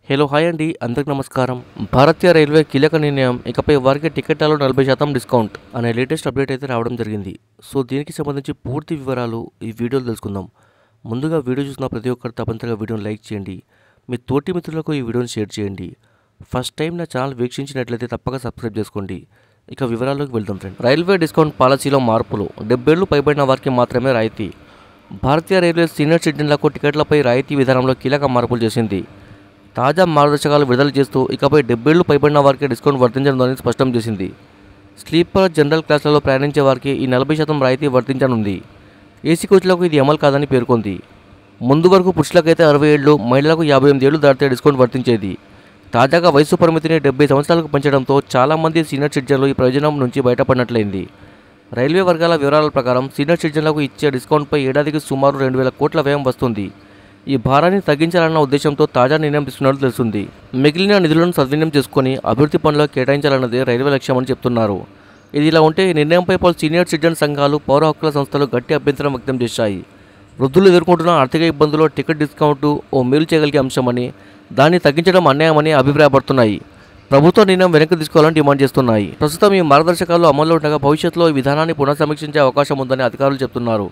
Hello hi అండి, అందరికి నమస్కారం. భారతీయ రైల్వే కీలక నిర్ణయం, ఇకపై వారికి టికెట్లలో 40% డిస్కౌంట్ అనే లేటెస్ట్ అప్డేట్ అయితే రావడం జరిగింది. సో దీనికి సంబంధించి పూర్తి వివరాలు ఈ వీడియోలో తెలుసుకుందాం. ముందుగా వీడియో చూసిన ప్రతి ఒక్కరు తప్పనిసరిగా వీడియోని లైక్ చేయండి, మీ తోటి మిత్రులకు ఈ వీడియోని షేర్ చేయండి. ఫస్ట్ టైం నా ఛానల్ వీక్షించినట్లయితే తప్పక సబ్స్క్రైబ్ చేసుకోండి. ఇక వివరాల్లోకి వెళ్దాం ఫ్రెండ్. రైల్వే డిస్కౌంట్ పాలసీలో మార్పులు. 70 ఏళ్లు పైబడిన వారికి మాత్రమే రాయితీ. భారతీయ రైల్వే సీనియర్ సిటిజన్లకు టికెట్లపై రాయితీ విధానంలో కీలక మార్పులు చేసింది. తాజా మార్గదర్శకాలు విడుదల చేస్తూ ఇకపై 70 ఏళ్లు పైబడిన వారికి డిస్కౌంట్ వర్తించనుందని స్పష్టం చేసింది. స్లీపర్, జనరల్ క్లాసులలో ప్రయాణించే వారికి ఈ 40% రాయితీ వర్తించనుంది. ఏసీ కోచ్లకు ఇది అమలు కాదని పేర్కొంది. ముందు వరకు పురుషులకైతే 60 ఏళ్లు, మహిళలకు 58 ఏళ్లు దాటితే డిస్కౌంట్ వర్తించేది. తాజాగా వయసు పరిమితిని 70 సంవత్సరాలకు పెంచడంతో చాలామంది సీనియర్ సిటిజన్లు ఈ ప్రయోజనం నుంచి బయటపడినట్లయింది. రైల్వే వర్గాల వివరాల ప్రకారం సీనియర్ సిటిజన్లకు ఇచ్చే డిస్కౌంట్పై ఏడాదికి సుమారు 2,000 కోట్ల వ్యయం వస్తుంది. ఈ భారాన్ని తగ్గించాలన్న ఉద్దేశంతో తాజా నిర్ణయం తీసుకున్నట్లు తెలుస్తుంది. మిగిలిన నిధులను సద్వినియోగం చేసుకుని అభివృద్ధి పనులకు కేటాయించాలన్నదే రైల్వే లక్ష్యమని చెప్తున్నారు. ఇది ఇలా ఉంటే ఈ నిర్ణయంపై పలు సీనియర్ సిటిజన్ సంఘాలు, పౌర హక్కుల సంస్థలు గట్టి అభ్యంతరం వ్యక్తం చేశాయి. వృద్ధులు ఎదుర్కొంటున్న ఆర్థిక ఇబ్బందుల్లో టికెట్ డిస్కౌంట్ ఓ మేలు చేయగలిగే అంశమని, దాన్ని తగ్గించడం అన్యాయమని అభిప్రాయపడుతున్నాయి. ప్రభుత్వ నిర్ణయం వెనక్కి తీసుకోవాలని డిమాండ్ చేస్తున్నాయి. ప్రస్తుతం ఈ మార్గదర్శకాలు అమల్లో ఉండగా భవిష్యత్తులో ఈ విధానాన్ని పునఃసమీక్షించే అవకాశం ఉందని అధికారులు చెబుతున్నారు.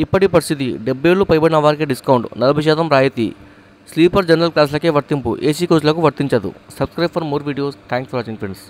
ఇప్పటి పరిస్థితి: 70 ఏళ్లు పైబడిన వారికి డిస్కౌంట్, 40% రాయితీ. స్లీపర్, జనరల్ క్లాసులకే వర్తింపు, ఏసీ కోచ్లకు వర్తించదు. Subscribe for more videos. Thanks for watching friends.